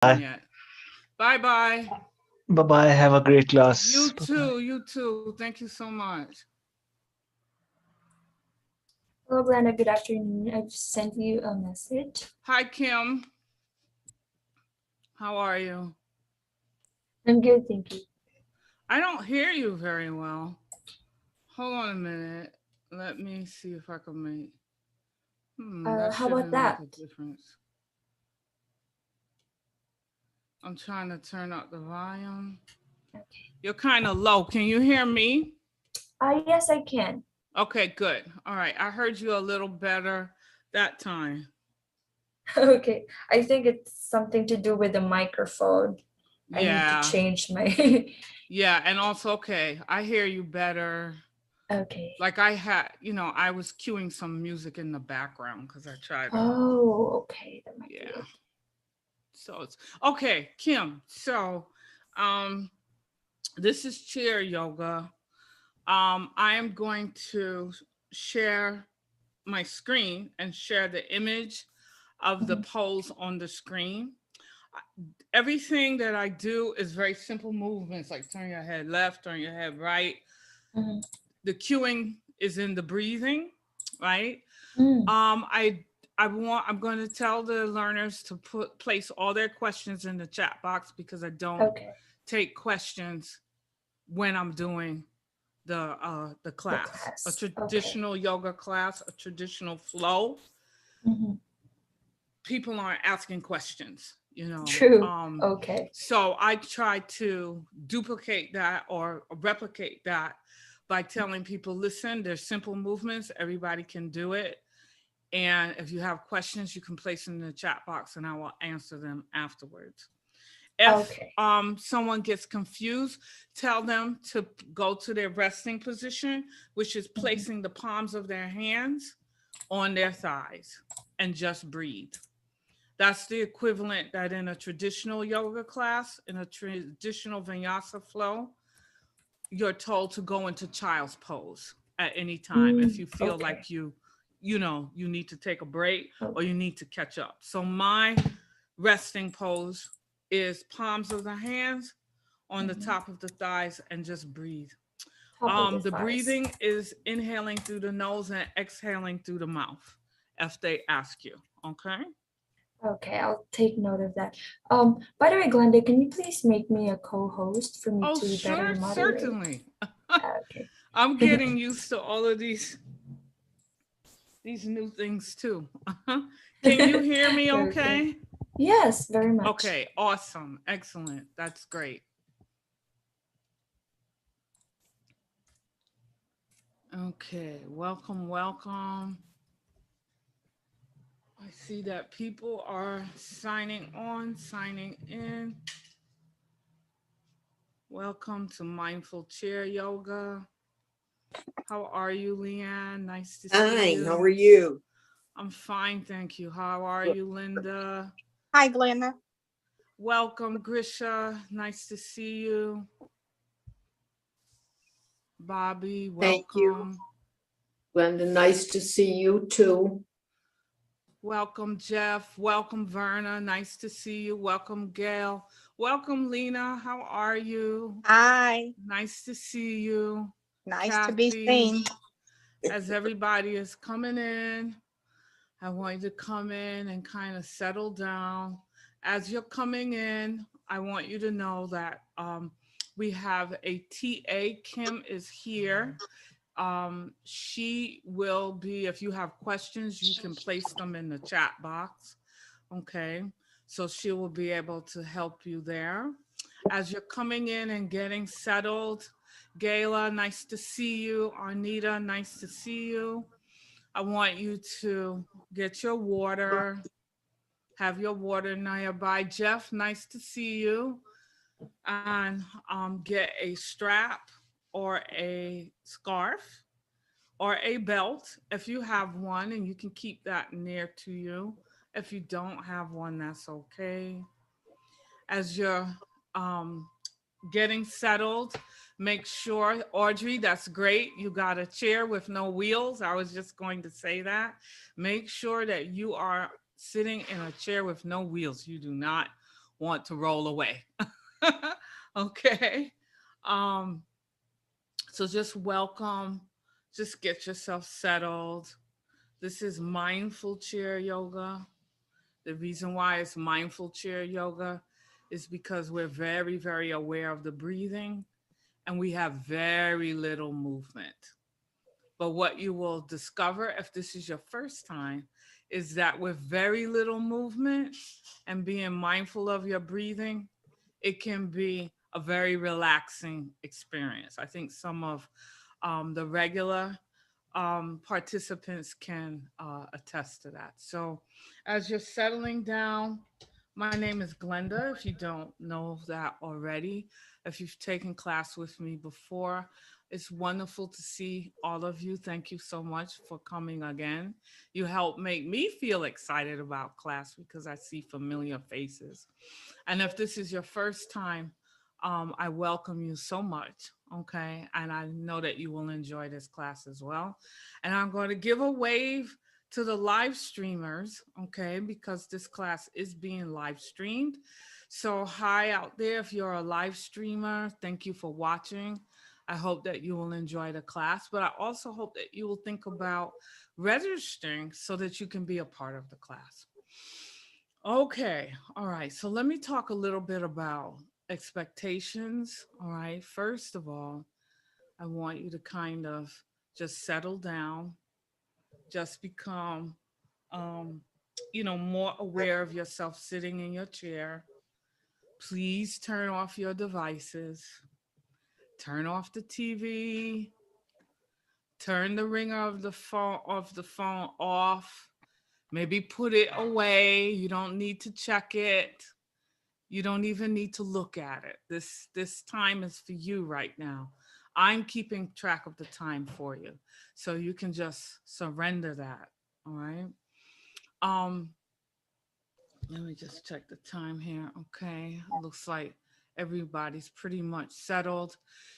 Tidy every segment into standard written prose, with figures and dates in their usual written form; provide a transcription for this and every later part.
Bye. Yet. Bye bye. Bye bye. Have a great class. You Bye bye. too. You too. Thank you so much. Hello, Glenda. Good afternoon. I've sent you a message. Hi, Kim. How are you? I'm good, thank you. I don't hear you very well. Hold on a minute. Let me see if I can make. That How about shouldn't make that? a difference. I'm trying to turn up the volume. Okay. You're kind of low. Can you hear me? Yes, I can. Okay, good. All right. I heard you a little better that time. Okay. I think it's something to do with the microphone. I need to Yeah. change my. Yeah. And also, okay, I hear you better. Okay. Like I had, I was cueing some music in the background because I tried to, Oh, okay. That might be yeah. it. So it's okay, Kim. So, um, this is chair yoga. I am going to share my screen and share the image of the Mhm, pose on the screen. Everything that I do is very simple movements, like turn your head left, turn your head right. mhm, The cueing is in the breathing, right? mm. Um, I I'm going to tell the learners to place all their questions in the chat box because I don't Okay. take questions when I'm doing the The class. A class. Okay. traditional yoga class, a traditional flow, Hmm. people aren't asking questions, you know. True. Okay. So I try to duplicate that or replicate that by telling people, listen, there's simple movements, everybody can do it. And if you have questions, you can place them in the chat box and I will answer them afterwards. If Okay. someone gets confused, tell them to go to their resting position, which is Hmm. placing the palms of their hands on their thighs and just breathe. That's the equivalent that in a traditional yoga class, in a traditional vinyasa flow, you're told to go into child's pose at any time if Mm, you feel okay. like you need to take a break or you Okay. need to catch up. So my resting pose is palms of the hands on the Hmm. top of the thighs and just breathe. Top of the The thighs. breathing is inhaling through the nose and exhaling through the mouth if they ask you. Okay. Okay, I'll take note of that. By the way, Glenda, can you please make me a co-host for me Oh, to better sure, moderate? certainly. Okay. I'm getting used to all of these new things too. Can you hear me Okay. okay? Yes, very much. Okay, awesome. Excellent. That's great. Okay, welcome, welcome. I see that people are signing on, signing in. Welcome to Mindful Chair Yoga. How are you, Leanne? Nice to see Hi, how you. are you? I'm fine, thank you. How are you, Linda? Hi, Glenda. Welcome, Grisha. Nice to see you. Bobby, Thank you. welcome. Glenda, nice to see you too. Welcome, Jeff. Welcome, Verna. Nice to see you. Welcome, Gail. Welcome, Lena. How are you? Hi. Nice to see you. Nice to be Kathy, seen. as everybody is coming in, I want you to come in and kind of settle down. As you're coming in, I want you to know that we have a TA. Kim is here. She will be, if you have questions, you can place them in the chat box. Okay. So she will be able to help you there. As you're coming in and getting settled, Gayla, nice to see you. Arnita, nice to see you. I want you to get your water, have your water nearby. Jeff, nice to see you. And get a strap or a scarf or a belt if you have one, and you can keep that near to you. If you don't have one, that's okay. As you're um, getting settled, make sure, Audrey, that's great. You got a chair with no wheels. I was just going to say that. Make sure that you are sitting in a chair with no wheels. You do not want to roll away. Okay. Um, so just welcome, just get yourself settled. This is mindful chair yoga. The reason why it's mindful chair yoga is because we're very, very aware of the breathing and we have very little movement. But what you will discover if this is your first time is that with very little movement and being mindful of your breathing, it can be a very relaxing experience. I think some of the regular participants can attest to that. So as you're settling down, my name is Glenda, if you don't know that already. If you've taken class with me before, it's wonderful to see all of you. Thank you so much for coming again. You help make me feel excited about class because I see familiar faces. And if this is your first time, I welcome you so much, okay? And I know that you will enjoy this class as well. And I'm going to give a wave to the live streamers, okay? Because this class is being live streamed. So hi out there, if you're a live streamer, thank you for watching. I hope that you will enjoy the class, but I also hope that you will think about registering so that you can be a part of the class. Okay, all right. So let me talk a little bit about expectations. All right. First of all, I want you to kind of just settle down, just become, um, more aware of yourself sitting in your chair. Please turn off your devices, turn off the TV, turn the ringer of the phone off. Maybe put it away. You don't need to check it. You don't even need to look at it. This time is for you right now. I'm keeping track of the time for you. So you can just surrender that. All right. Um, Let me just check the time here. Okay. Looks like everybody's pretty much settled.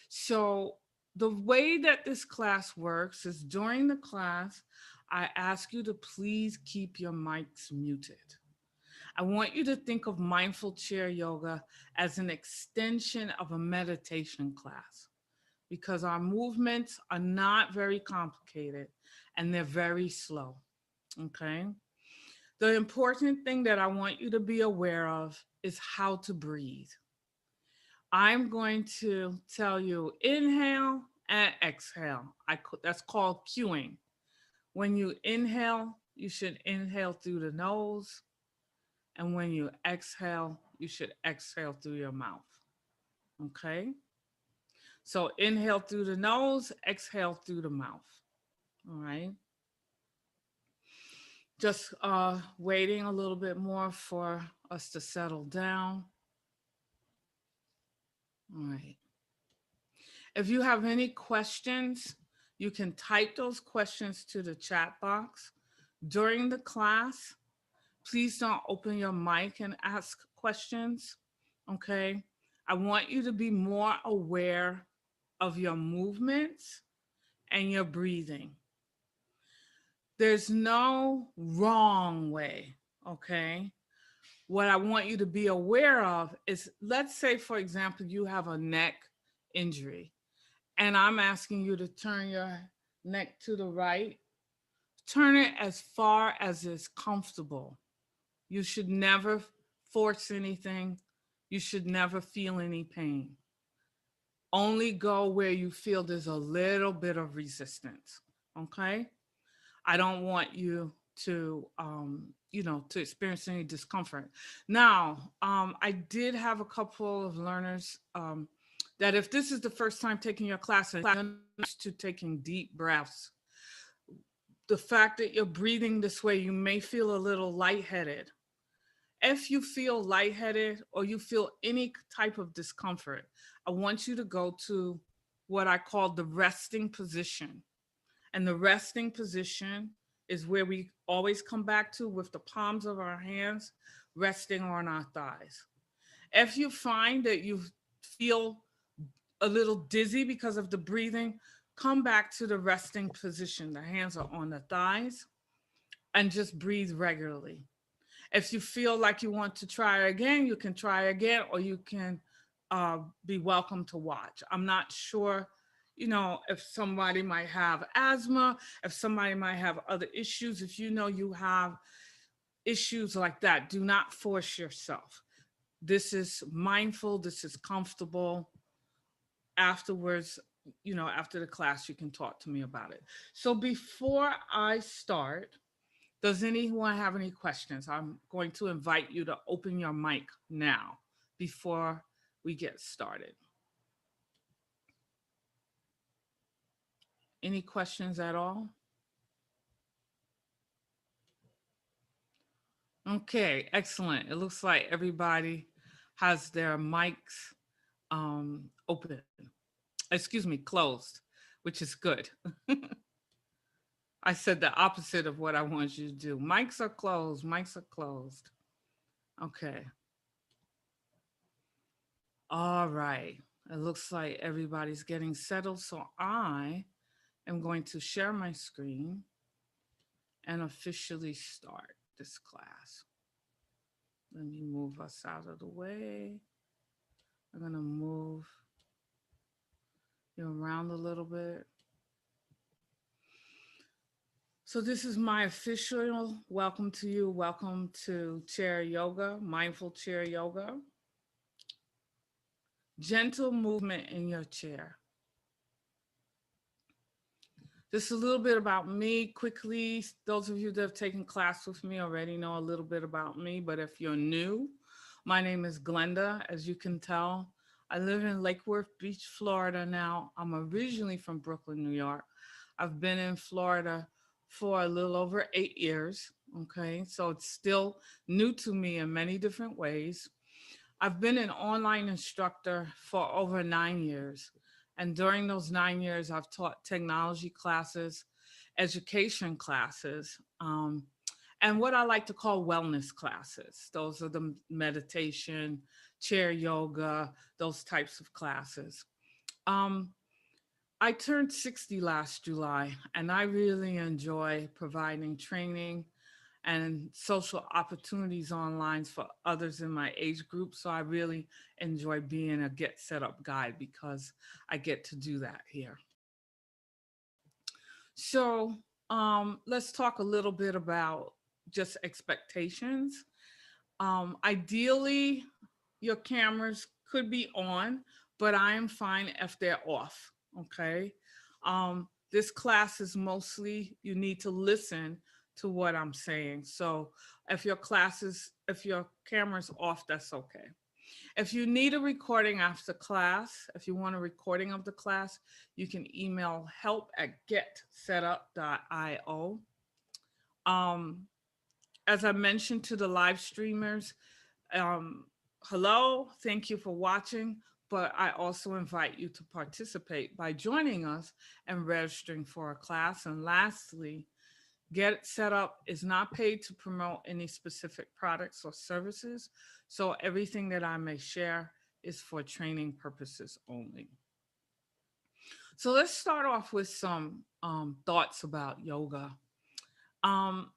So the way that this class works is during the class, I ask you to please keep your mics muted. I want you to think of mindful chair yoga as an extension of a meditation class because our movements are not very complicated and they're very slow. Okay. The important thing that I want you to be aware of is how to breathe. I'm going to tell you inhale and exhale. That's called cueing. When you inhale, you should inhale through the nose. And when you exhale, you should exhale through your mouth. Okay? So inhale through the nose, exhale through the mouth. All right? Just waiting a little bit more for us to settle down. All right. If you have any questions, you can type those questions to the chat box. During the class, please don't open your mic and ask questions, okay? I want you to be more aware of your movements and your breathing. There's no wrong way, okay? What I want you to be aware of is, let's say, for example, you have a neck injury, and I'm asking you to turn your neck to the right. Turn it as far as is comfortable. You should never force anything. You should never feel any pain. Only go where you feel there's a little bit of resistance, okay? I don't want you to, to experience any discomfort. Now, I did have a couple of learners that if this is the first time taking your class and you're used to taking deep breaths, the fact that you're breathing this way, you may feel a little lightheaded. If you feel lightheaded or you feel any type of discomfort, I want you to go to what I call the resting position. And the resting position is where we always come back to with the palms of our hands resting on our thighs. If you find that you feel a little dizzy because of the breathing, come back to the resting position. The hands are on the thighs and just breathe regularly. If you feel like you want to try again, you can try again, or you can be welcome to watch. I'm not sure, if somebody might have asthma, if somebody might have other issues. If you know you have issues like that, do not force yourself. This is mindful, this is comfortable. Afterwards, after the class, you can talk to me about it. So before I start, does anyone have any questions? I'm going to invite you to open your mic now before we get started. Any questions at all? Okay, excellent. It looks like everybody has their mics open. Excuse me, closed, which is good. I said the opposite of what I want you to do. Mics are closed, mics are closed. Okay. All right. It looks like everybody's getting settled. So I am going to share my screen and officially start this class. Let me move us out of the way. I'm going to move you around a little bit. So this is my official welcome to you. Welcome to chair yoga, mindful chair yoga. Gentle movement in your chair. Just a little bit about me quickly. Those of you that have taken class with me already know a little bit about me, but if you're new, my name is Glenda. As you can tell, I live in Lake Worth Beach, Florida now. I'm originally from Brooklyn, New York. I've been in Florida for a little over 8 years, okay? So it's still new to me in many different ways. I've been an online instructor for over 9 years. And during those 9 years, I've taught technology classes, education classes, and what I like to call wellness classes. Those are the meditation, chair yoga, those types of classes. I turned 60 last July, and I really enjoy providing training and social opportunities online for others in my age group. So I really enjoy being a Get Set Up guide because I get to do that here. So let's talk a little bit about just expectations. Ideally, your cameras could be on, but I am fine if they're off, okay? This class is mostly, you need to listen to what I'm saying. So if your camera's off, that's okay. If you need a recording after class, if you want a recording of the class, you can email help@getsetup.io. As I mentioned to the live streamers, hello, thank you for watching, but I also invite you to participate by joining us and registering for a class. And lastly, Get Set Up is not paid to promote any specific products or services. So everything that I may share is for training purposes only. So let's start off with some thoughts about yoga.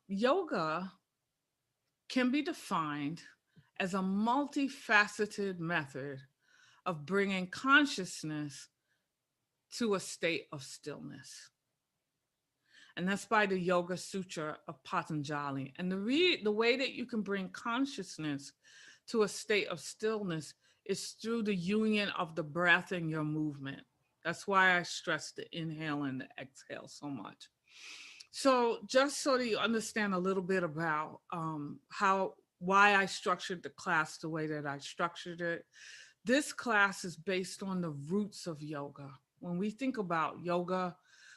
Yoga can be defined as a multifaceted method of bringing consciousness to a state of stillness. And that's by the Yoga Sutra of Patanjali. And the way that you can bring consciousness to a state of stillness is through the union of the breath and your movement. That's why I stress the inhale and the exhale so much. So just so that you understand a little bit about why I structured the class the way that I structured it, this class is based on the roots of yoga. When we think about yoga,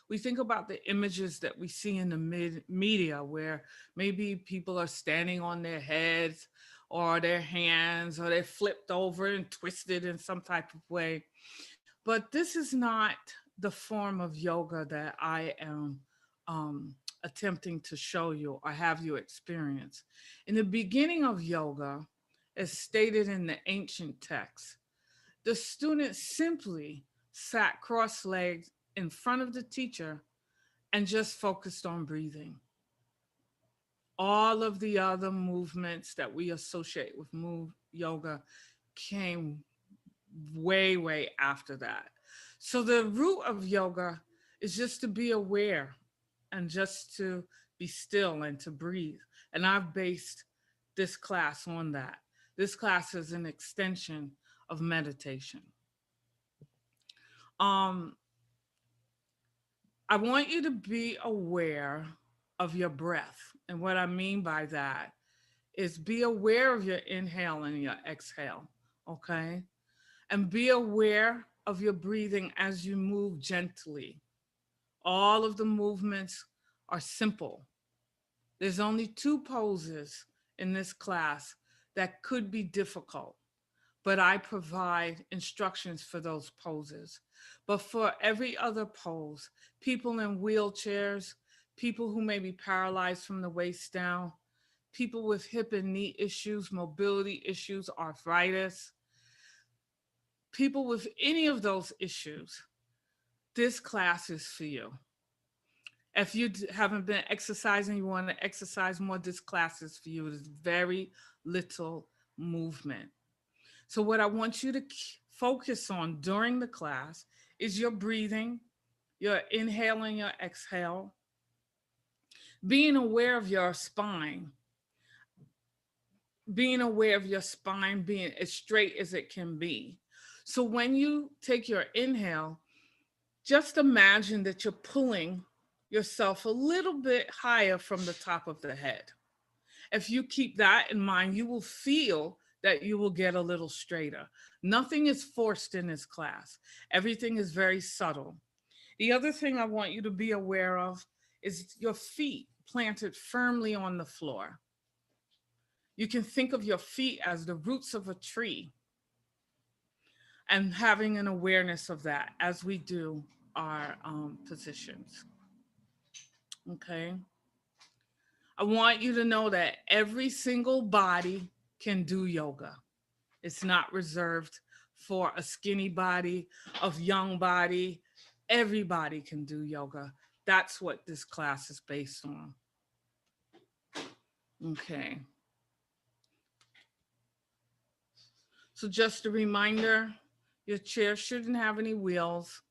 we think about the images that we see in the media where maybe people are standing on their heads or their hands, or they're flipped over and twisted in some type of way. But this is not the form of yoga that I am attempting to show you or have you experience. In the beginning of yoga, as stated in the ancient texts, the student simply sat cross-legged in front of the teacher and just focused on breathing. All of the other movements that we associate with yoga came way, way after that. So the root of yoga is just to be aware and just to be still and to breathe. And I've based this class on that. This class is an extension of meditation. I want you to be aware of your breath. And what I mean by that is be aware of your inhale and your exhale, okay? And be aware of your breathing as you move gently. All of the movements are simple. There's only 2 poses in this class that could be difficult, but I provide instructions for those poses. But for every other pose, people in wheelchairs, people who may be paralyzed from the waist down, people with hip and knee issues, mobility issues, arthritis, people with any of those issues, this class is for you. If you haven't been exercising, you want to exercise more, this class is for you. It is very little movement. So what I want you to focus on during the class is your breathing, your inhale and your exhale, being aware of your spine, being as straight as it can be. So when you take your inhale, just imagine that you're pulling yourself a little bit higher from the top of the head. If you keep that in mind, you will feel that you will get a little straighter. Nothing is forced in this class. Everything is very subtle. The other thing I want you to be aware of is your feet planted firmly on the floor. You can think of your feet as the roots of a tree and having an awareness of that as we do our positions. Okay. I want you to know that every single body can do yoga. It's not reserved for a skinny body, a young body. Everybody can do yoga. That's what this class is based on. Okay. So just a reminder, your chair shouldn't have any wheels.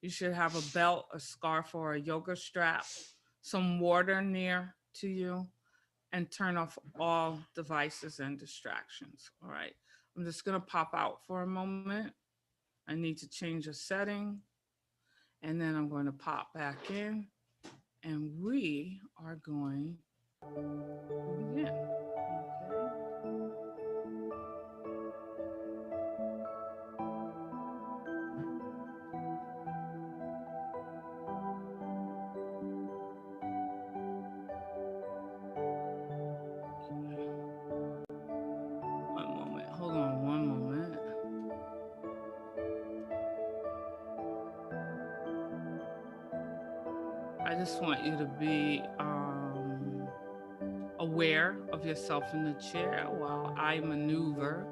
You should have a belt, a scarf, or a yoga strap, some water near to you, and turn off all devices and distractions. All right. I'm just going to pop out for a moment. I need to change a setting, and then I'm going to pop back in, and we are going to begin. Okay. One moment. Hold on one moment. I just want you to be aware of yourself in the chair while I maneuver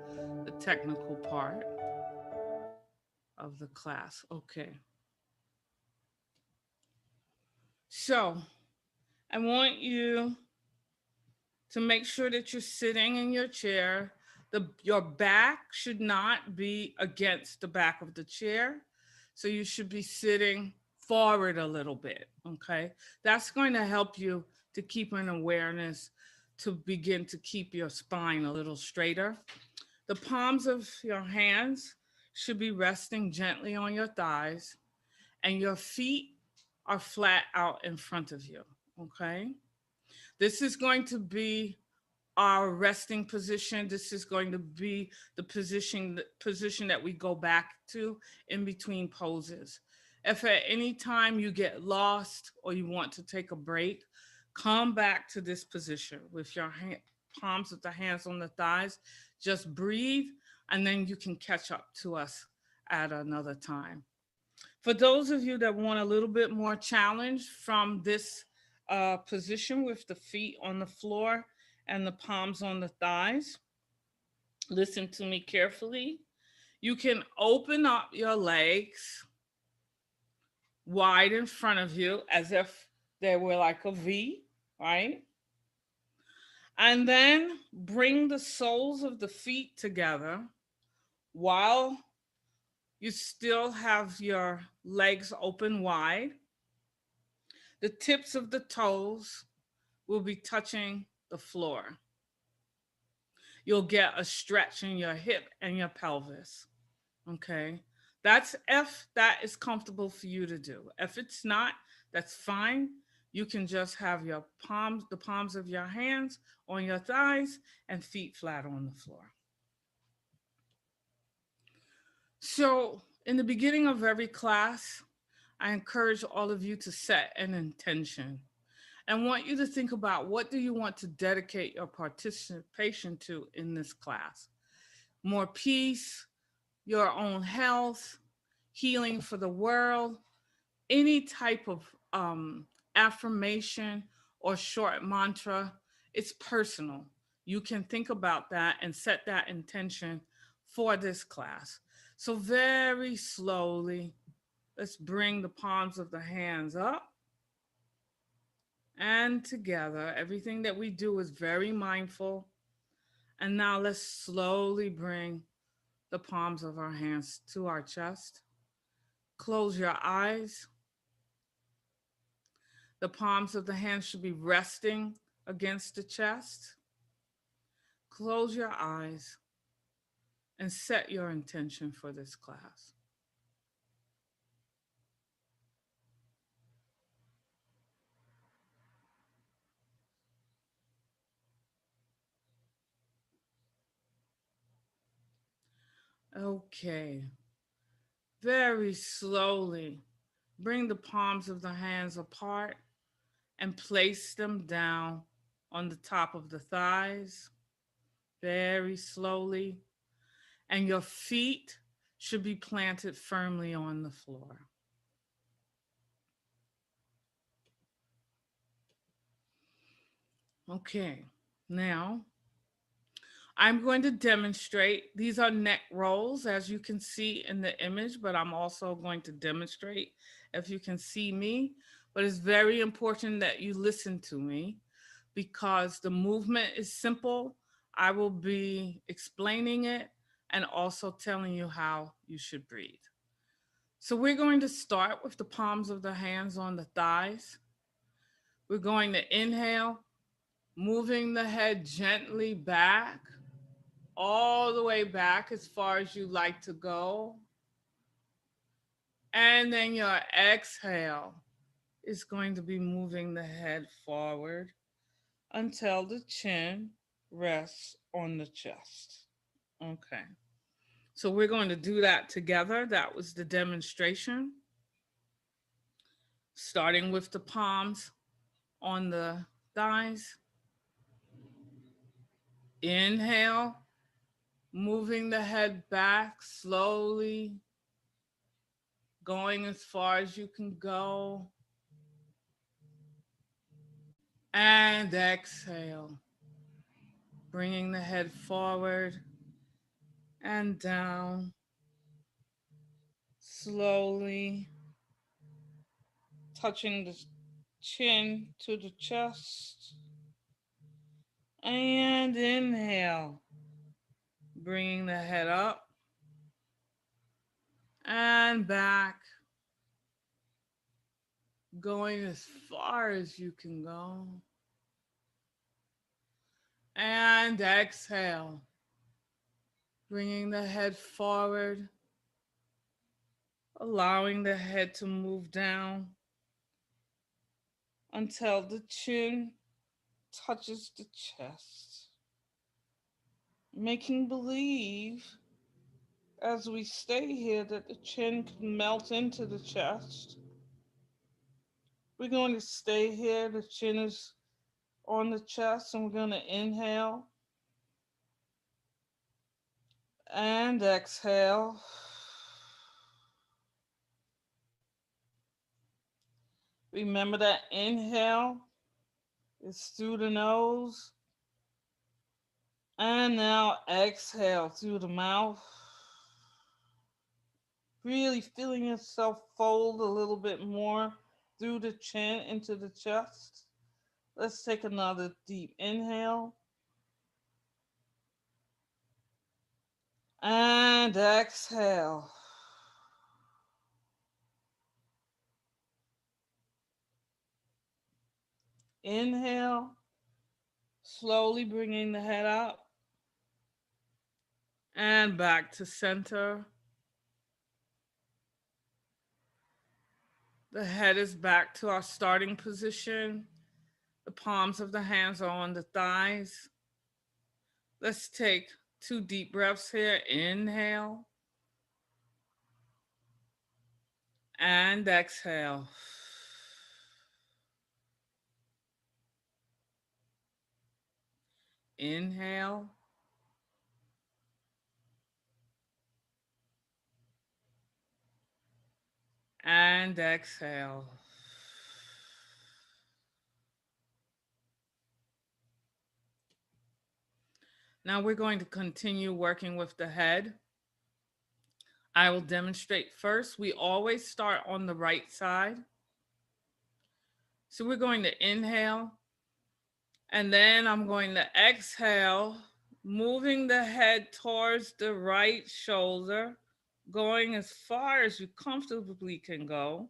the technical part of the class. Okay. So I want you to make sure that you're sitting in your chair. Your back should not be against the back of the chair. So you should be sitting forward a little bit, okay? That's going to help you to keep an awareness to begin to keep your spine a little straighter. The palms of your hands should be resting gently on your thighs, and your feet are flat out in front of you, okay? This is going to be our resting position. This is going to be the position that we go back to in between poses. If at any time you get lost or you want to take a break, come back to this position with your palms of the hands on the thighs. Just breathe, and then you can catch up to us at another time. For those of you that want a little bit more challenge from this position with the feet on the floor and the palms on the thighs, listen to me carefully. You can open up your legs wide in front of you as if they were like a V, right? And then bring the soles of the feet together while you still have your legs open wide. The tips of the toes will be touching the floor. You'll get a stretch in your hip and your pelvis. Okay. That's if that is comfortable for you to do. If it's not, that's fine. You can just have your palms, the palms of your hands on your thighs and feet flat on the floor. So, in the beginning of every class, I encourage all of you to set an intention. I want you to think about, what do you want to dedicate your participation to in this class? More peace, your own health, healing for the world, any type of affirmation or short mantra. It's personal. You can think about that and set that intention for this class. So very slowly, let's bring the palms of the hands up and together. Everything that we do is very mindful. And now let's slowly bring the palms of our hands to our chest. Close your eyes. The palms of the hands should be resting against the chest. Close your eyes and set your intention for this class. Okay. Very slowly, bring the palms of the hands apart and place them down on the top of the thighs. Very slowly. And your feet should be planted firmly on the floor. Okay, now I'm going to demonstrate. These are neck rolls, as you can see in the image, but I'm also going to demonstrate if you can see me. But it's very important that you listen to me because the movement is simple. I will be explaining it and also telling you how you should breathe. So we're going to start with the palms of the hands on the thighs. We're going to inhale, moving the head gently back, all the way back as far as you like to go. And then your exhale is going to be moving the head forward until the chin rests on the chest. Okay. So we're going to do that together. That was the demonstration. Starting with the palms on the thighs. Inhale, moving the head back slowly, going as far as you can go. And exhale, bringing the head forward and down, slowly touching the chin to the chest. And inhale, bringing the head up and back, going as far as you can go. And exhale, bringing the head forward, allowing the head to move down until the chin touches the chest. Making believe as we stay here that the chin can melt into the chest. We're going to stay here. The chin is on the chest, and we're going to inhale and exhale. Remember that inhale is through the nose. And now exhale through the mouth. Really feeling yourself fold a little bit more through the chin into the chest. Let's take another deep inhale. And exhale. Inhale, slowly bringing the head up and back to center. The head is back to our starting position. The palms of the hands are on the thighs. Let's take 2 deep breaths here. Inhale and exhale. Inhale and exhale. Now we're going to continue working with the head. I will demonstrate first. We always start on the right side. So we're going to inhale, and then I'm going to exhale, moving the head towards the right shoulder, going as far as you comfortably can go.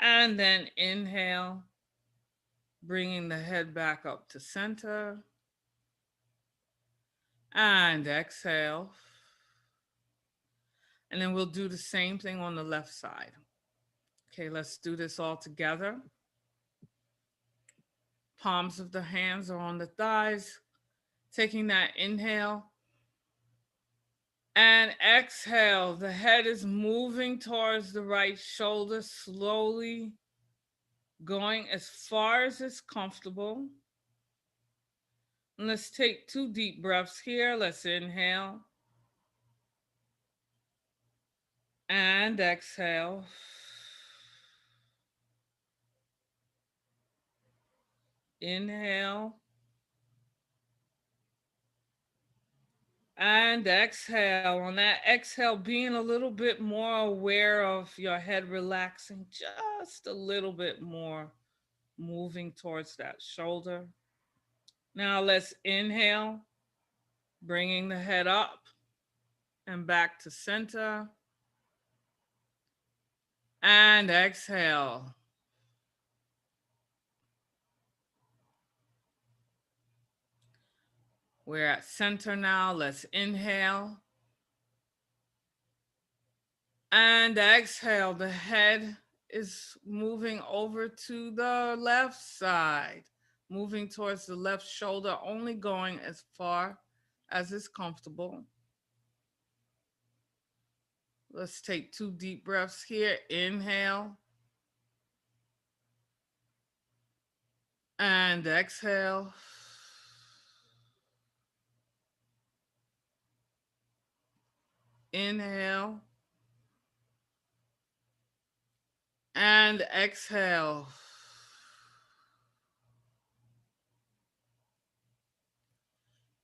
And then inhale, bringing the head back up to center. And exhale. And then we'll do the same thing on the left side. Okay, let's do this all together. Palms of the hands are on the thighs. Taking that inhale and exhale. The head is moving towards the right shoulder, slowly going as far as it's comfortable. And let's take 2 deep breaths here. Let's inhale and exhale. Inhale and exhale. On that exhale, being a little bit more aware of your head relaxing just a little bit more, moving towards that shoulder. Now let's inhale, bringing the head up and back to center. And exhale. We're at center now. Let's inhale. And exhale. The head is moving over to the left side, moving towards the left shoulder, only going as far as is comfortable. Let's take 2 deep breaths here. Inhale. And exhale. Inhale. And exhale.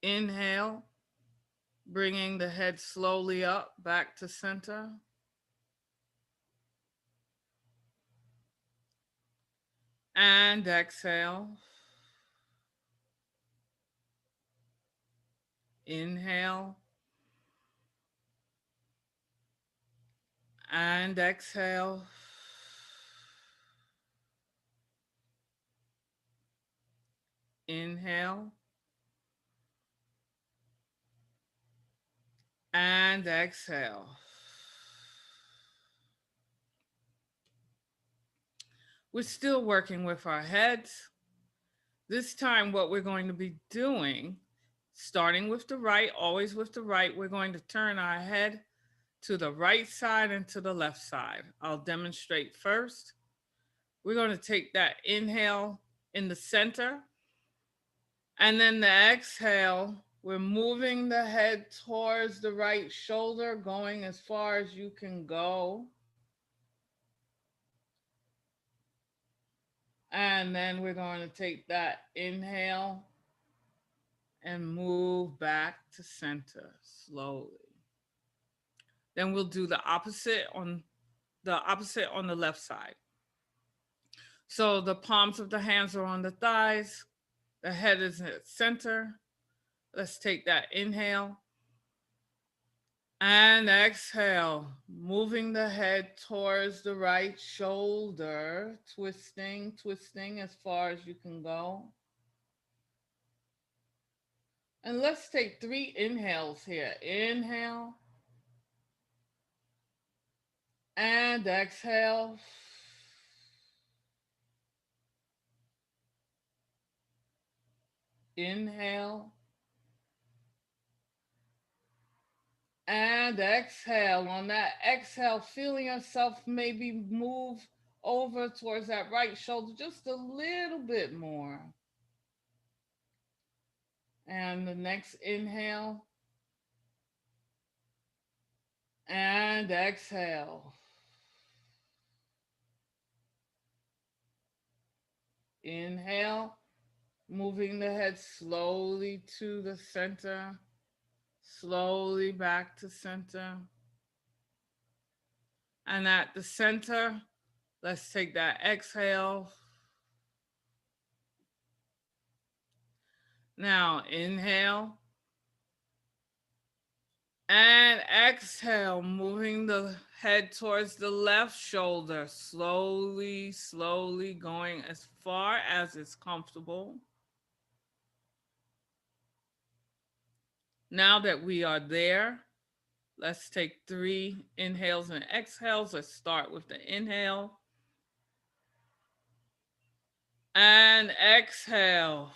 Inhale, bringing the head slowly up, back to center. And exhale. Inhale. And exhale. Inhale. And exhale. We're still working with our heads. This time, what we're going to be doing, starting with the right, always with the right, we're going to turn our head to the right side and to the left side. I'll demonstrate first. We're going to take that inhale in the center, and then the exhale, we're moving the head towards the right shoulder, going as far as you can go. And then we're going to take that inhale and move back to center slowly. Then we'll do the opposite on the left side. So the palms of the hands are on the thighs, the head is at center. Let's take that inhale and exhale, moving the head towards the right shoulder, twisting, twisting as far as you can go. And let's take 3 inhales here. Inhale and exhale. Inhale and exhale. On that exhale, feeling yourself maybe move over towards that right shoulder just a little bit more. And the next inhale and exhale. Inhale, moving the head slowly to the center, slowly back to center. And at the center, let's take that exhale. Now inhale and exhale, moving the head towards the left shoulder, slowly, slowly going as far as it's comfortable. Now that we are there, let's take 3 inhales and exhales. Let's start with the inhale and exhale.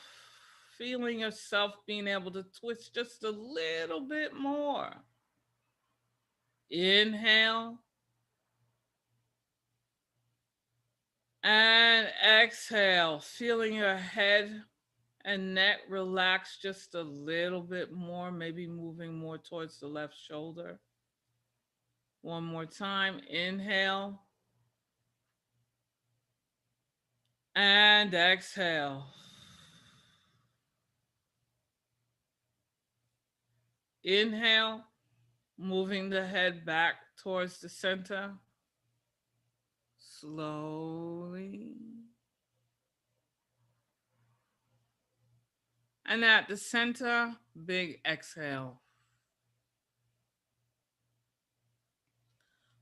Feeling yourself being able to twist just a little bit more. Inhale and exhale, feeling your head and neck relax just a little bit more, maybe moving more towards the left shoulder. One more time, inhale and exhale. Inhale, moving the head back towards the center. Slowly. And at the center, big exhale.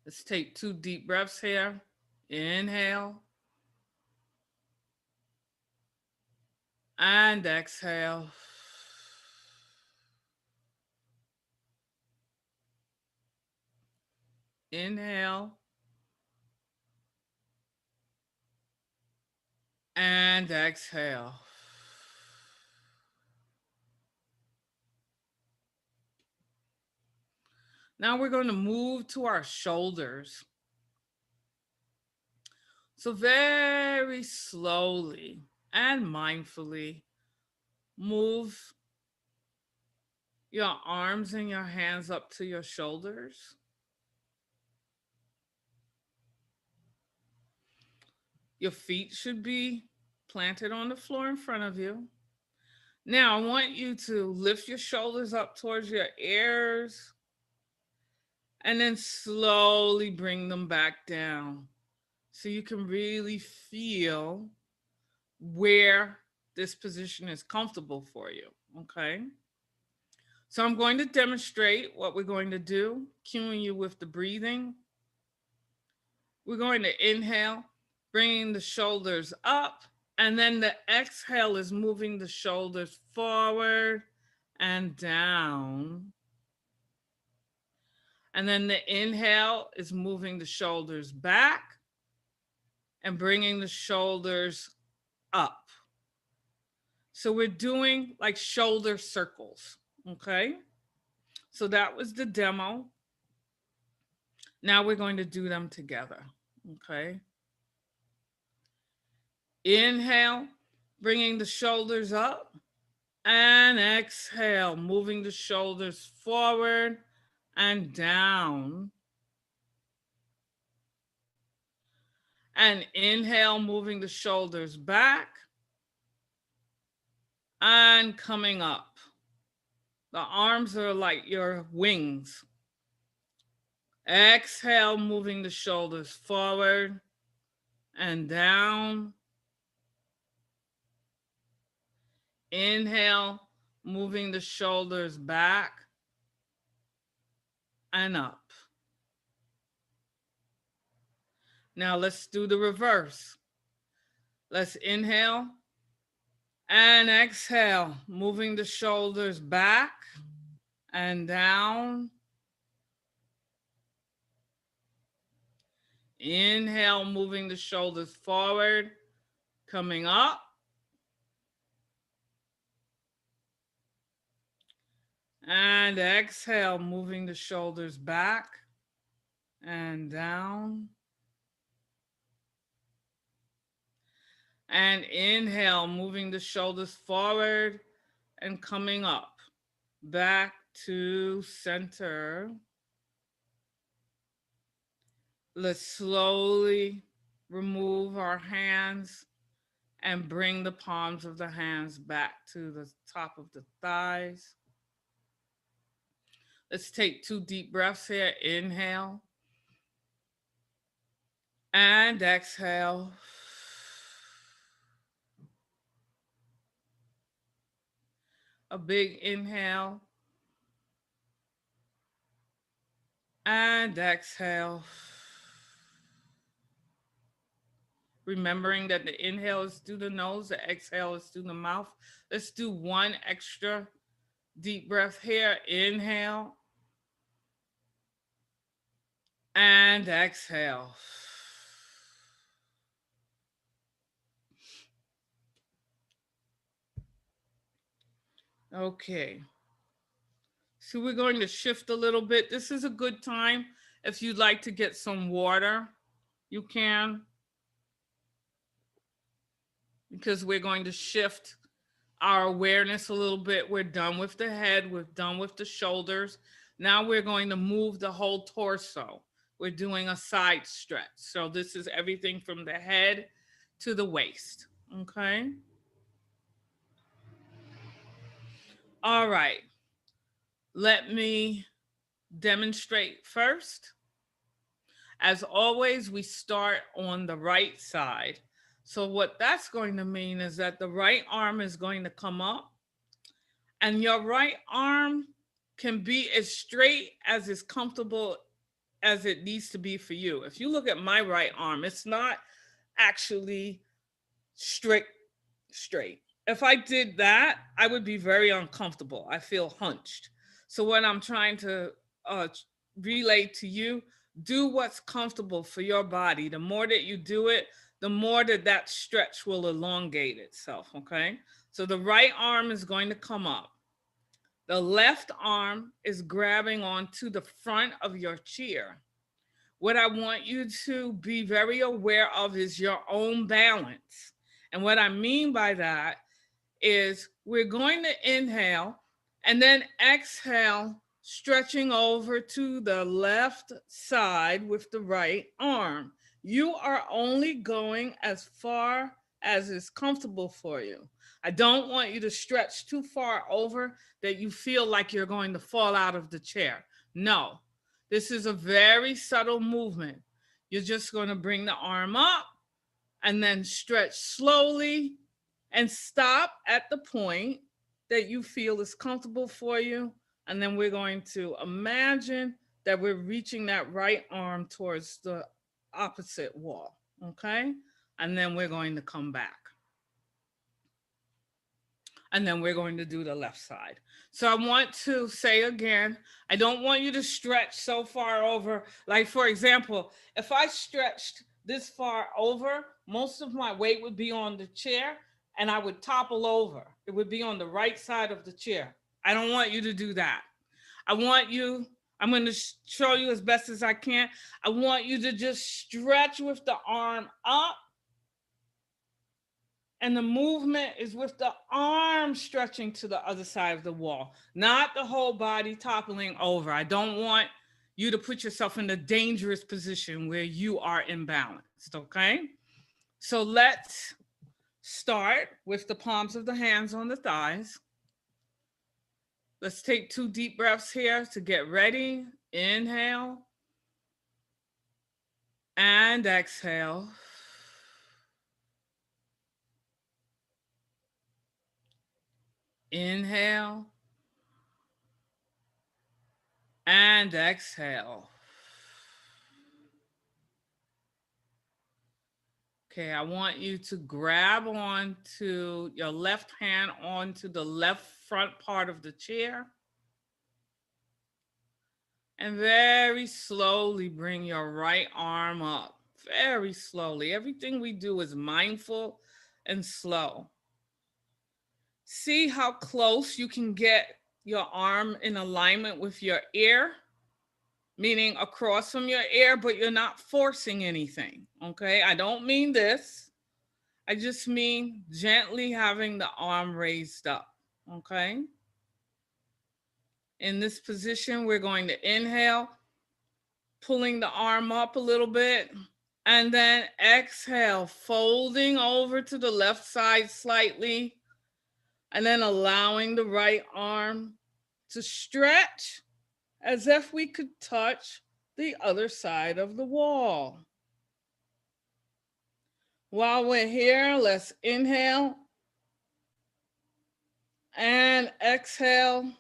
Let's take 2 deep breaths here. Inhale. And exhale. Inhale. And exhale. Now we're going to move to our shoulders. So very slowly and mindfully move your arms and your hands up to your shoulders. Your feet should be planted on the floor in front of you. Now I want you to lift your shoulders up towards your ears and then slowly bring them back down so you can really feel where this position is comfortable for you, okay? So I'm going to demonstrate what we're going to do, cueing you with the breathing. We're going to inhale, bringing the shoulders up, and then the exhale is moving the shoulders forward and down. And then the inhale is moving the shoulders back and bringing the shoulders up. So we're doing like shoulder circles, okay? So that was the demo. Now we're going to do them together, okay? Inhale, bringing the shoulders up, and exhale, moving the shoulders forward and down. And inhale, moving the shoulders back and coming up. The arms are like your wings. Exhale, moving the shoulders forward and down. Inhale, moving the shoulders back and up. Now let's do the reverse. Let's inhale and exhale, moving the shoulders back and down. Inhale, moving the shoulders forward, coming up. And exhale, moving the shoulders back and down. And inhale, moving the shoulders forward and coming up. Back to center. Let's slowly remove our hands and bring the palms of the hands back to the top of the thighs. Let's take 2 deep breaths here. Inhale and exhale. A big inhale and exhale. Remembering that the inhale is through the nose, the exhale is through the mouth. Let's do 1 extra deep breath here. Inhale and exhale. Okay. So we're going to shift a little bit. This is a good time. If you'd like to get some water, you can. Because we're going to shift our awareness a little bit. We're done with the head. We're done with the shoulders. Now we're going to move the whole torso. We're doing a side stretch. So this is everything from the head to the waist. Okay. All right. Let me demonstrate first. As always, we start on the right side. So what that's going to mean is that the right arm is going to come up and your right arm can be as straight as is comfortable as it needs to be for you. If you look at my right arm, it's not actually straight. If I did that, I would be very uncomfortable. I feel hunched. So what I'm trying to relay to you, do what's comfortable for your body. The more that you do it, the more that stretch will elongate itself, okay? So the right arm is going to come up. The left arm is grabbing onto the front of your chair. What I want you to be very aware of is your own balance. And what I mean by that is we're going to inhale and then exhale, stretching over to the left side with the right arm. You are only going as far as is comfortable for you. I don't want you to stretch too far over that you feel like you're going to fall out of the chair. No, this is a very subtle movement. You're just going to bring the arm up and then stretch slowly and stop at the point that you feel is comfortable for you. And then we're going to imagine that we're reaching that right arm towards the opposite wall, okay? And then we're going to come back. And then we're going to do the left side. So I want to say again, I don't want you to stretch so far over. Like, for example, if I stretched this far over, most of my weight would be on the chair and I would topple over. It would be on the right side of the chair. I don't want you to do that. I'm going to show you as best as I can. I want you to just stretch with the arm up. And the movement is with the arm stretching to the other side of the wall, not the whole body toppling over. I don't want you to put yourself in a dangerous position where you are imbalanced, okay? So let's start with the palms of the hands on the thighs. Let's take 2 deep breaths here to get ready. Inhale and exhale. Inhale and exhale. Okay, I want you to grab onto your left hand onto the left front part of the chair. And very slowly bring your right arm up. Very slowly. Everything we do is mindful and slow. See how close you can get your arm in alignment with your ear, meaning across from your ear, but you're not forcing anything, okay? I don't mean this. I just mean gently having the arm raised up, okay? In this position, we're going to inhale, pulling the arm up a little bit, and then exhale, folding over to the left side slightly, and then allowing the right arm to stretch as if we could touch the other side of the wall. While we're here, let's inhale and exhale,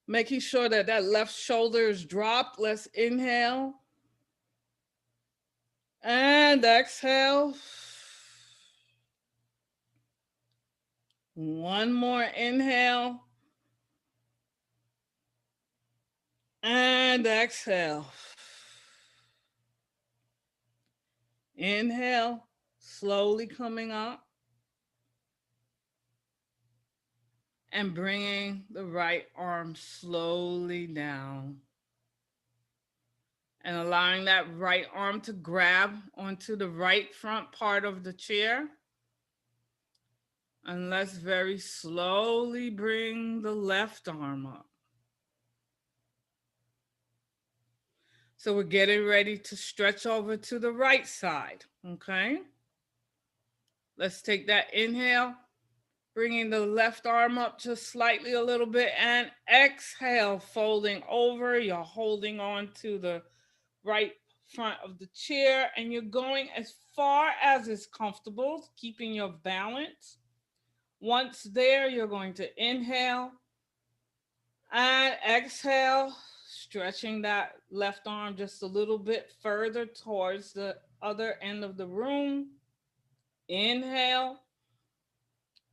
making sure that that left shoulder is dropped. Let's inhale and exhale. One more inhale and exhale. Inhale, slowly coming up and bringing the right arm slowly down and allowing that right arm to grab onto the right front part of the chair. And let's very slowly bring the left arm up. So we're getting ready to stretch over to the right side, okay? Let's take that inhale, bringing the left arm up just slightly a little bit, and exhale, folding over. You're holding on to the right front of the chair, and you're going as far as is comfortable, keeping your balance. Once there, you're going to inhale and exhale, stretching that left arm just a little bit further towards the other end of the room. Inhale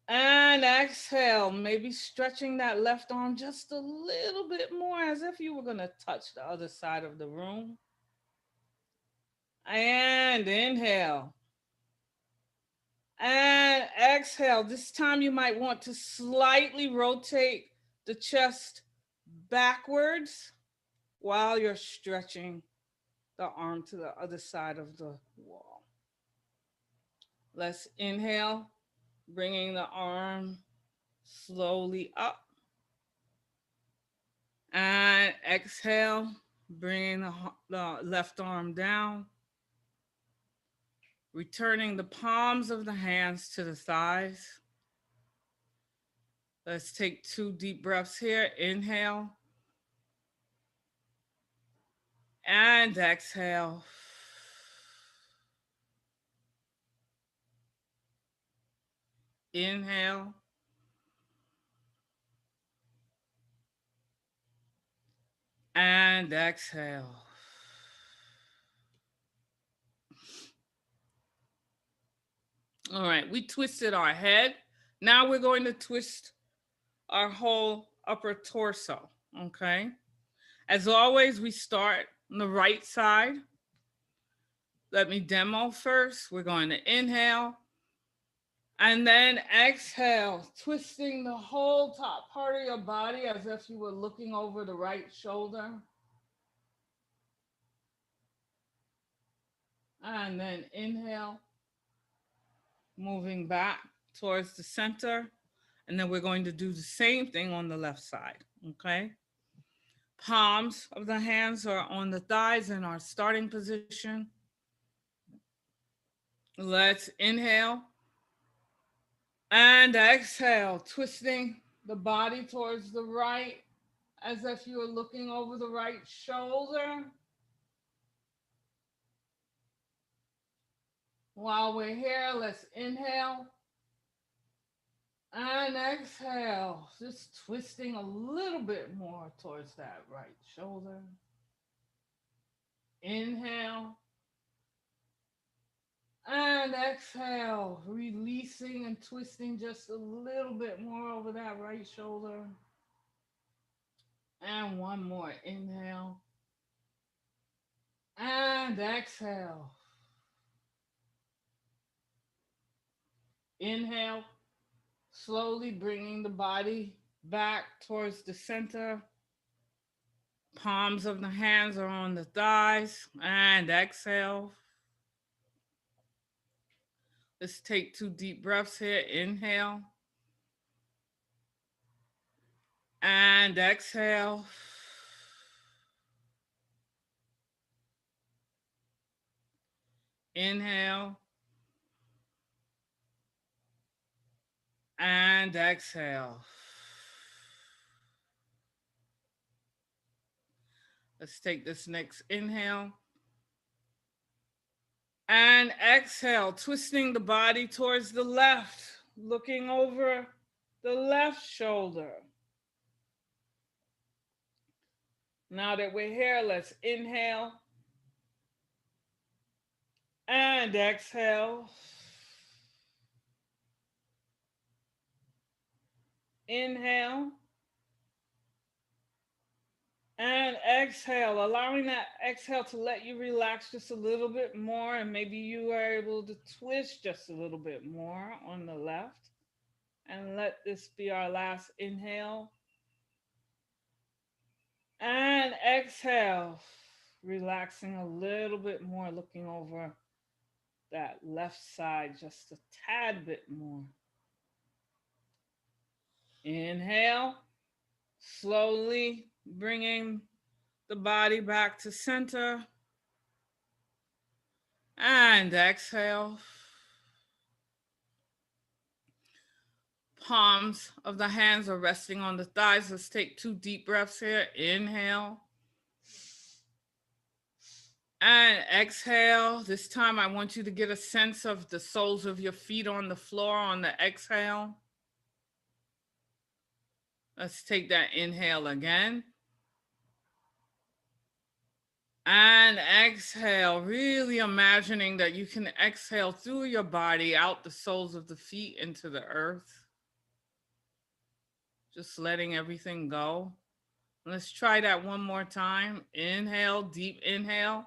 and exhale, maybe stretching that left arm just a little bit more as if you were going to touch the other side of the room. And inhale. And exhale. This time you might want to slightly rotate the chest backwards while you're stretching the arm to the other side of the wall. Let's inhale, bringing the arm slowly up. And exhale, bringing the left arm down. Returning the palms of the hands to the thighs. Let's take 2 deep breaths here. Inhale. And exhale. Inhale. And exhale. All right, we twisted our head. Now we're going to twist our whole upper torso, okay? As always, we start on the right side. Let me demo first. We're going to inhale and then exhale, twisting the whole top part of your body as if you were looking over the right shoulder. And then inhale, moving back towards the center. And then we're going to do the same thing on the left side, okay? Palms of the hands are on the thighs in our starting position. Let's inhale and exhale, twisting the body towards the right as if you were looking over the right shoulder. While we're here, let's inhale And exhale, just twisting a little bit more towards that right shoulder. Inhale. And exhale, releasing and twisting just a little bit more over that right shoulder. And one more. Inhale. And exhale. Inhale, slowly bringing the body back towards the center. Palms of the hands are on the thighs. And exhale. Let's take 2 deep breaths here. Inhale. And exhale. Inhale. And exhale. Let's take this next inhale. And exhale, twisting the body towards the left, looking over the left shoulder. Now that we're here, let's inhale. And exhale. Inhale. And exhale, allowing that exhale to let you relax just a little bit more, and maybe you are able to twist just a little bit more on the left. And let this be our last inhale. And exhale, relaxing a little bit more, looking over that left side just a tad bit more. Inhale, slowly bringing the body back to center. And exhale. Palms of the hands are resting on the thighs. Let's take 2 deep breaths here. Inhale. And exhale. This time I want you to get a sense of the soles of your feet on the floor on the exhale. Let's take that inhale again. And exhale, really imagining that you can exhale through your body out the soles of the feet into the earth. Just letting everything go. Let's try that one more time. Inhale, deep inhale.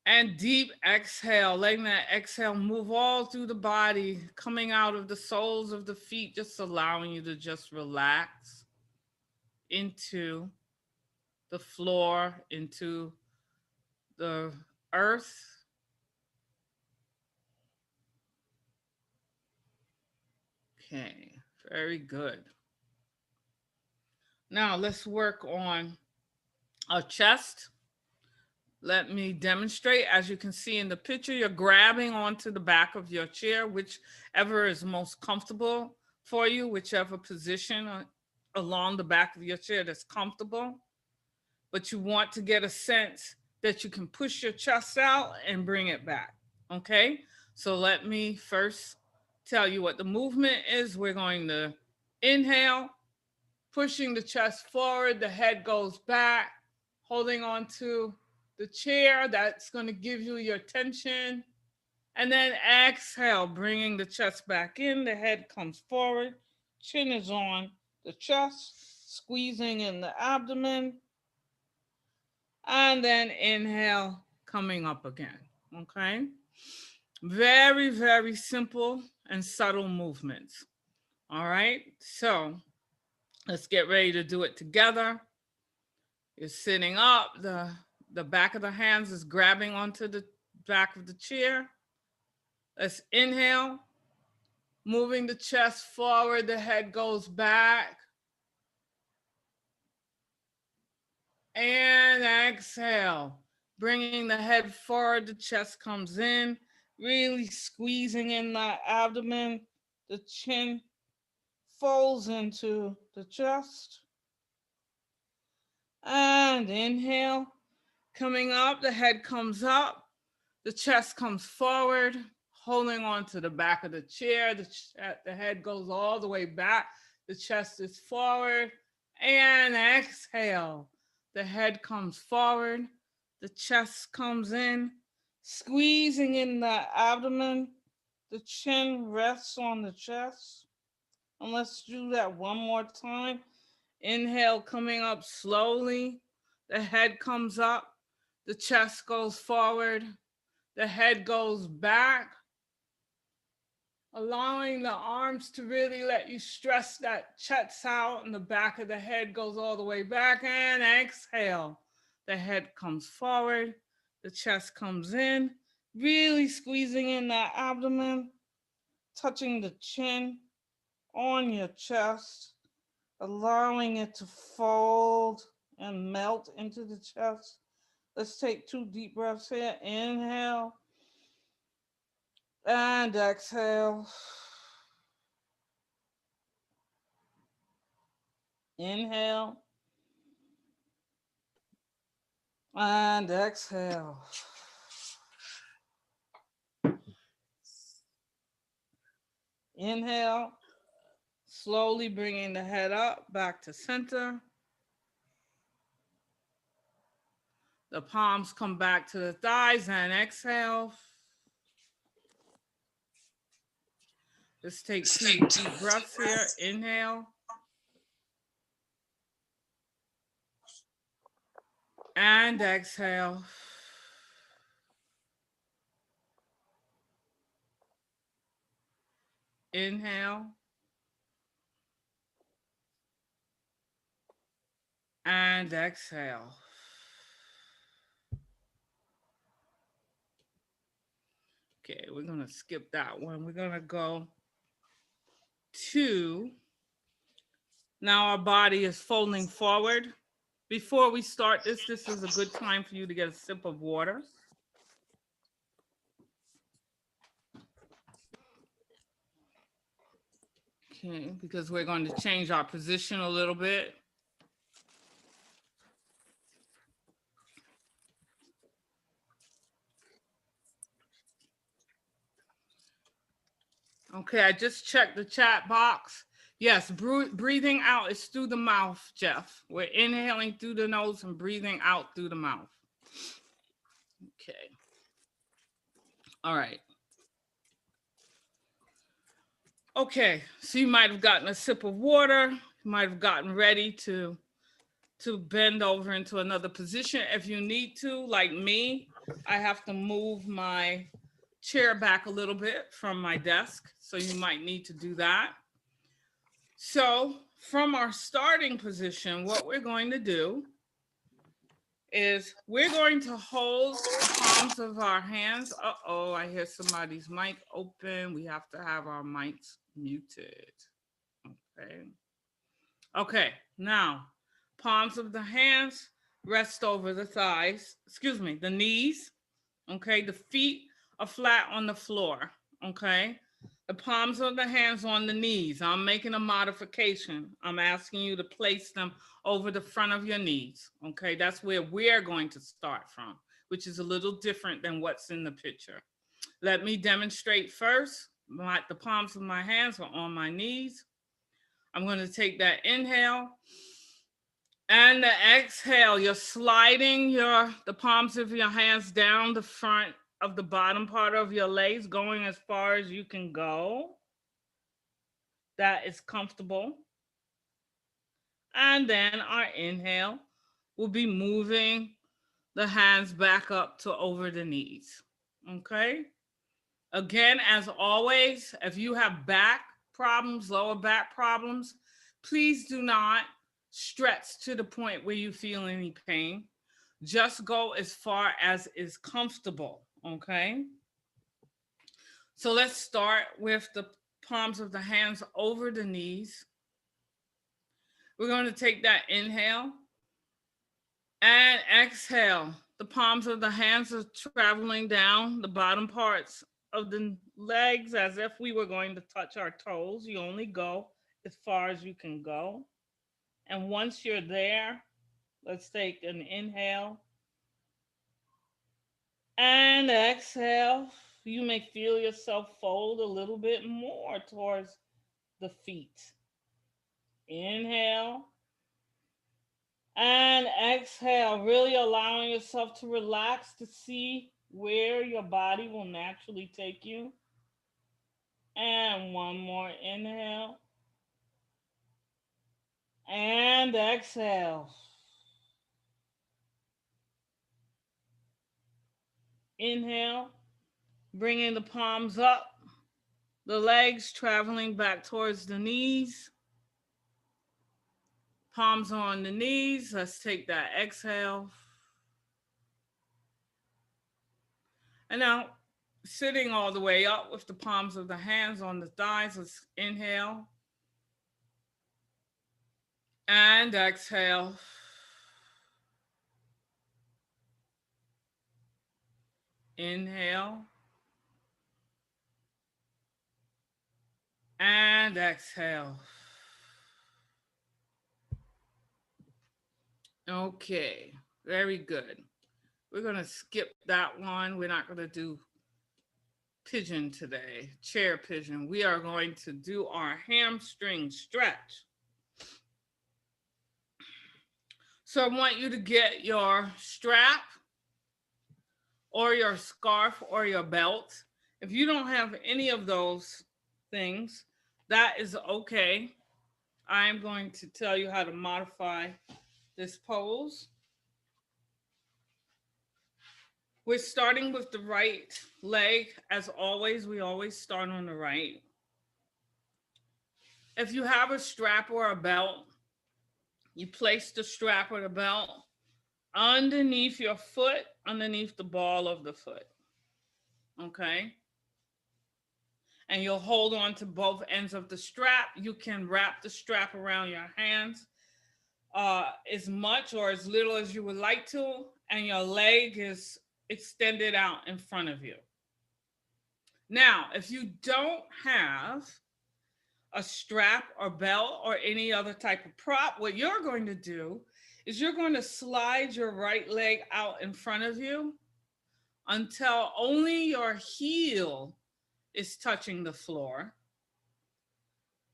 And deep exhale, letting that exhale move all through the body, coming out of the soles of the feet, just allowing you to just relax into the floor, into the earth. Okay, very good. Now let's work on our chest. Let me demonstrate. As you can see in the picture, you're grabbing onto the back of your chair, whichever is most comfortable for you, whichever position along the back of your chair that's comfortable. But you want to get a sense that you can push your chest out and bring it back. Okay, so let me first tell you what the movement is. We're going to inhale, pushing the chest forward, the head goes back, holding on to the chair. That's going to give you your tension. And then exhale, bringing the chest back in, the head comes forward, chin is on the chest, squeezing in the abdomen. And then inhale, coming up again, okay? Very, very simple and subtle movements, all right? So let's get ready to do it together. You're sitting up, the back of the hands is grabbing onto the back of the chair. Let's inhale, moving the chest forward, the head goes back. And exhale, bringing the head forward, the chest comes in, really squeezing in the abdomen, the chin folds into the chest. And inhale, coming up, the head comes up, the chest comes forward, holding on to the back of the chair. The head goes all the way back. The chest is forward. And exhale. The head comes forward. The chest comes in, squeezing in the abdomen. The chin rests on the chest. And let's do that one more time. Inhale, coming up slowly. The head comes up. The chest goes forward. The head goes back. Allowing the arms to really let you stress that chest out, and the back of the head goes all the way back. And exhale. The head comes forward. The chest comes in. Really squeezing in that abdomen. Touching the chin on your chest. Allowing it to fold and melt into the chest. Let's take 2 deep breaths here. Inhale and exhale. Inhale and exhale. Inhale, slowly bringing the head up back to center. The palms come back to the thighs and exhale. Let's take 2 deep breaths here. Inhale. And exhale. Inhale. And exhale. Okay, we're going to skip that one. We're going to go to, now our body is folding forward. Before we start this is a good time for you to get a sip of water. Okay, because we're going to change our position a little bit. Okay, I just checked the chat box. Yes, breathing out is through the mouth, Jeff. We're inhaling through the nose and breathing out through the mouth. Okay. All right. Okay, so you might have gotten a sip of water. You might have gotten ready to bend over into another position. If you need to, like me, I have to move my chair back a little bit from my desk. So you might need to do that. So from our starting position, what we're going to do is we're going to hold the palms of our hands. Uh-oh, I hear somebody's mic open. We have to have our mics muted. Okay. Okay, now palms of the hands rest over the thighs, the knees. Okay, the feet are flat on the floor. Okay, the palms of the hands on the knees. I'm making a modification. I'm asking you to place them over the front of your knees. Okay, that's where we're going to start from, which is a little different than what's in the picture. Let me demonstrate first. The palms of my hands are on my knees. I'm going to take that inhale and the exhale. You're sliding the palms of your hands down the front of the bottom part of your legs, going as far as you can go. That is comfortable. And then our inhale will be moving the hands back up to over the knees. Okay? Again, as always, if you have back problems, lower back problems, please do not stretch to the point where you feel any pain. Just go as far as is comfortable, okay? So let's start with the palms of the hands over the knees. We're going to take that inhale and exhale. The palms of the hands are traveling down the bottom parts of the legs as if we were going to touch our toes. You only go as far as you can go. And once you're there, let's take an inhale and exhale. you may feel yourself fold a little bit more towards the feet. Inhale and exhale, really allowing yourself to relax to see where your body will naturally take you. And one more inhale and exhale. Inhale, bringing the palms up, the legs traveling back towards the knees. Palms on the knees. Let's take that exhale. And now, sitting all the way up with the palms of the hands on the thighs. Let's inhale and exhale. Inhale and exhale. Okay, very good. We're going to skip that one. We're not going to do pigeon today, chair pigeon. We are going to do our hamstring stretch. So I want you to get your strap or your scarf or your belt. If you don't have any of those things, that is okay. I'm going to tell you how to modify this pose. We're starting with the right leg. As always, we always start on the right. If you have a strap or a belt, you place the strap or the belt underneath your foot, underneath the ball of the foot. Okay? And you'll hold on to both ends of the strap. You can wrap the strap around your hands as much or as little as you would like to, and your leg is extended out in front of you. Now, if you don't have a strap or belt or any other type of prop, what you're going to do is you're going to slide your right leg out in front of you until only your heel is touching the floor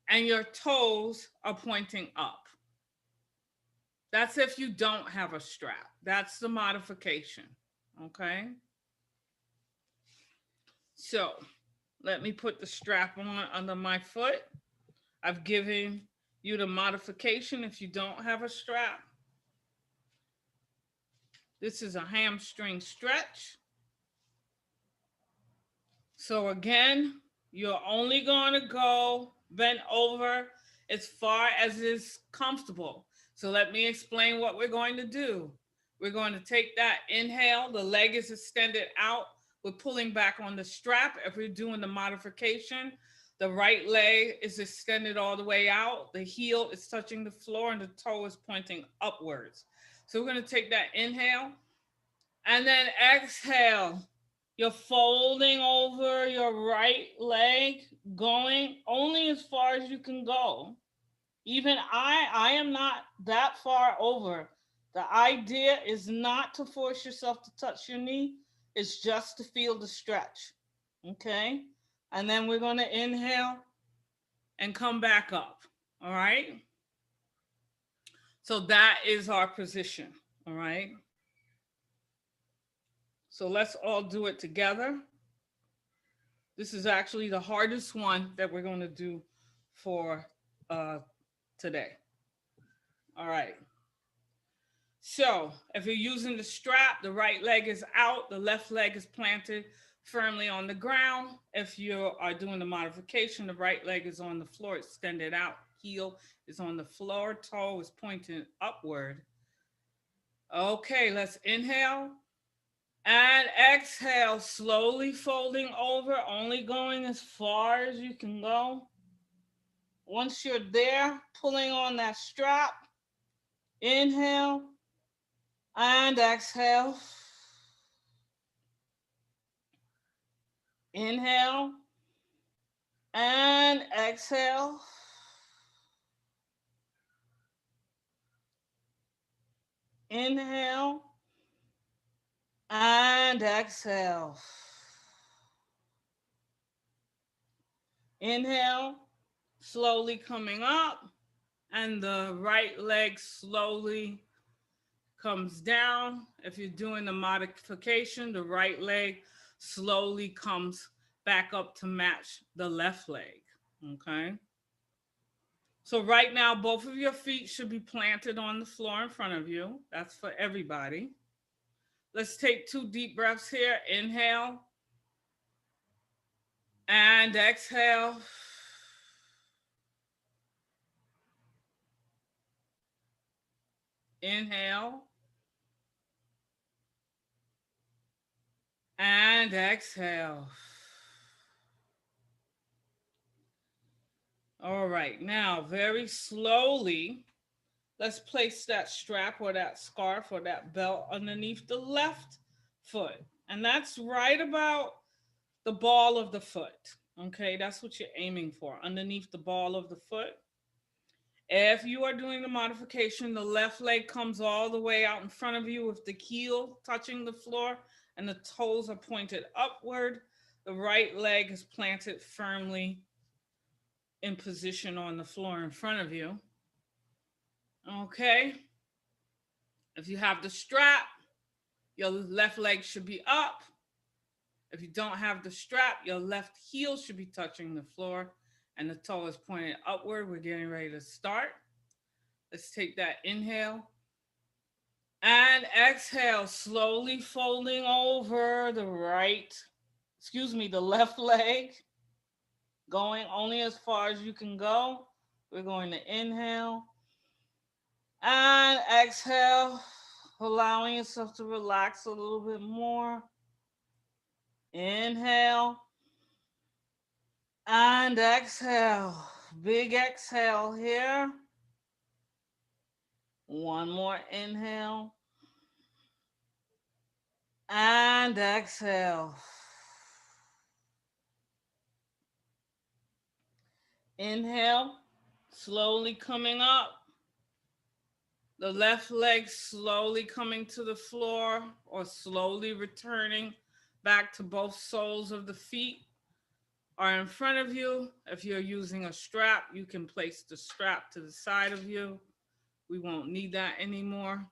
and your toes are pointing up. That's if you don't have a strap. That's the modification, okay? So let me put the strap on under my foot. I've given you the modification if you don't have a strap. This is a hamstring stretch. So again, you're only going to go bent over as far as is comfortable. So let me explain what we're going to do. We're going to take that inhale. The leg is extended out. We're pulling back on the strap. If we're doing the modification, the right leg is extended all the way out. The heel is touching the floor and the toe is pointing upwards. So we're going to take that inhale and then exhale. You're folding over your right leg, going only as far as you can go. Even I am not that far over. The idea is not to force yourself to touch your knee. It's just to feel the stretch, okay? And then we're going to inhale and come back up, all right? So that is our position, all right? So let's all do it together. This is actually the hardest one that we're going to do for today. All right. So if you're using the strap, the right leg is out, the left leg is planted firmly on the ground. If you are doing the modification, the right leg is on the floor, extended out, heel is on the floor, toe is pointing upward. Okay, let's inhale and exhale, slowly folding over, only going as far as you can go. Once you're there, pulling on that strap, inhale and exhale. Inhale and exhale. Inhale and exhale. Inhale, slowly coming up, and the right leg slowly comes down. If you're doing the modification, the right leg slowly comes back up to match the left leg, okay? So right now, both of your feet should be planted on the floor in front of you. That's for everybody. Let's take 2 deep breaths here. Inhale and exhale. Inhale and exhale. All right, now very slowly, let's place that strap or that scarf or that belt underneath the left foot. And that's right about the ball of the foot. Okay, that's what you're aiming for, underneath the ball of the foot. If you are doing the modification, the left leg comes all the way out in front of you with the heel touching the floor and the toes are pointed upward. The right leg is planted firmly in position on the floor in front of you. Okay. If you have the strap, your left leg should be up. If you don't have the strap, your left heel should be touching the floor and the toe is pointed upward. We're getting ready to start. Let's take that inhale and exhale, slowly folding over the the left leg, going only as far as you can go. We're going to inhale and exhale, allowing yourself to relax a little bit more. Inhale and exhale. Big exhale here. One more inhale and exhale. Inhale, slowly coming up. The left leg slowly coming to the floor or slowly returning back to both soles of the feet are in front of you. If you're using a strap, you can place the strap to the side of you. We won't need that anymore.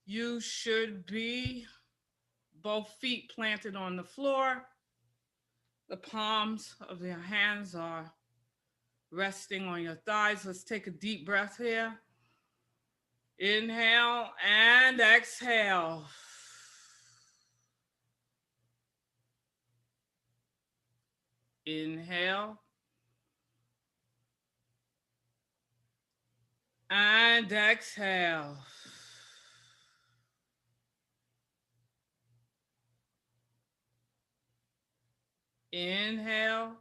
You should be both feet planted on the floor. The palms of your hands are resting on your thighs. Let's take a deep breath here. Inhale and exhale. Inhale and exhale. Inhale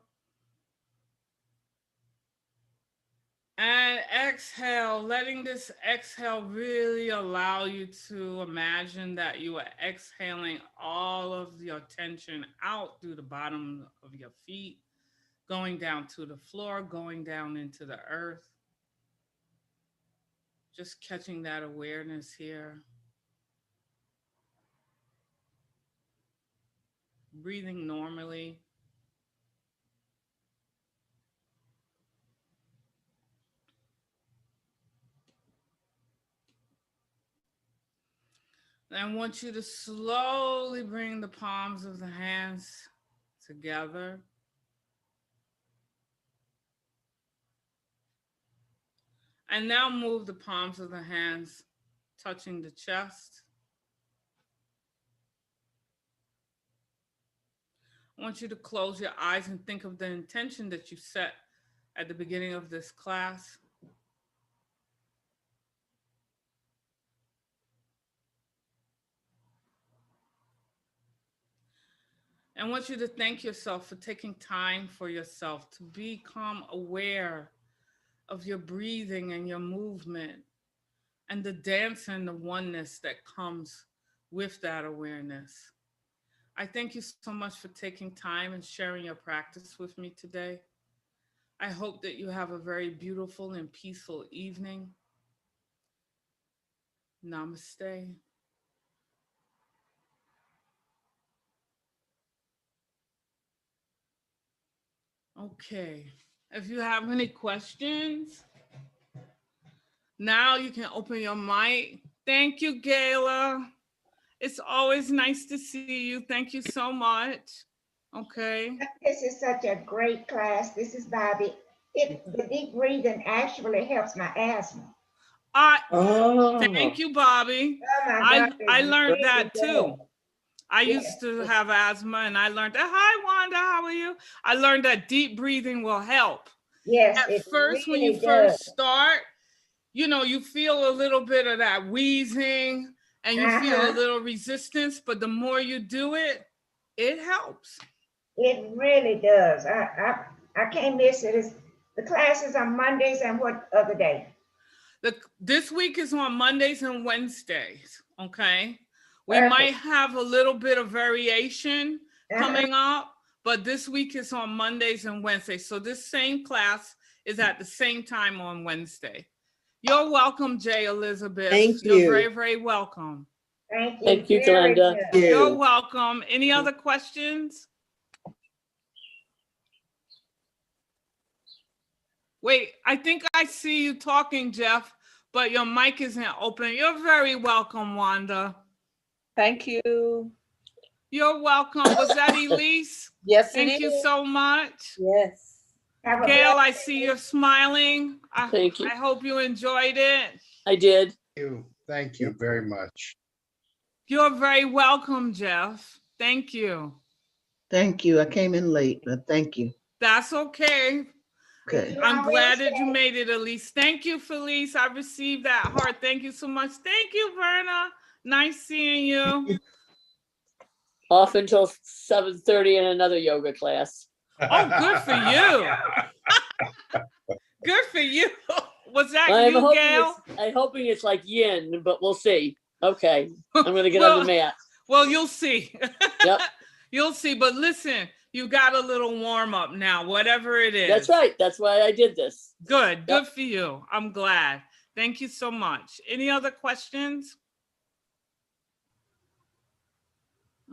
and exhale, letting this exhale really allow you to imagine that you are exhaling all of your tension out through the bottom of your feet, going down to the floor, going down into the earth. Just catching that awareness here. Breathing normally. And I want you to slowly bring the palms of the hands together. And now move the palms of the hands touching the chest. I want you to close your eyes and think of the intention that you set at the beginning of this class. I want you to thank yourself for taking time for yourself to become aware of your breathing and your movement and the dance and the oneness that comes with that awareness. I thank you so much for taking time and sharing your practice with me today. I hope that you have a very beautiful and peaceful evening. Namaste. Okay, if you have any questions, now you can open your mic. Thank you, Gayla. It's always nice to see you. Thank you so much. Okay. This is such a great class. This is Bobby. The deep breathing actually helps my asthma. Thank you, Bobby. Oh my God. I it learned really that too. does. I Yeah. used to have asthma and I learned that. Hi, Wanda, how are you? I learned that deep breathing will help. Yes, At it first, when really you does. first start, you know, you feel a little bit of that wheezing and you feel a little resistance, but the more you do it, it helps. It really does. I can't miss it. The classes on Mondays and what other day? This week is on Mondays and Wednesdays, okay? We Perfect. might have a little bit of variation coming up, but this week is on Mondays and Wednesdays. So this same class is at the same time on Wednesday. You're welcome, Jay Elizabeth. Thank You're you. very, very welcome. Thank you. Thank you, very Glenda. much. You're welcome. Any other questions? Wait, I think I see you talking, Jeff, but your mic isn't open. You're very welcome, Wanda. Thank you. You're welcome. Was that Elise? Yes, Thank you so much. Yes. Have a Gail, I blessed see you're smiling. Thank you. I hope you enjoyed it. I did. Thank you very much. You're very welcome, Jeff. Thank you. Thank you. I came in late, but thank you. That's okay. Okay. I'm glad that you made it, Elise. Thank you, Felice. I received that heart. Thank you so much. Thank you, Verna. Nice seeing you. Off until 7:30 in another yoga class. Oh, good for you. Good for you. Was that I'm you, hoping Gail? I'm hoping it's like yin, but we'll see. Okay, I'm gonna get on the mat. Well, you'll see. Yep. You'll see. But listen, you got a little warm up now, whatever it is. That's right. That's why I did this. Good. Yep. Good for you. I'm glad. Thank you so much. Any other questions?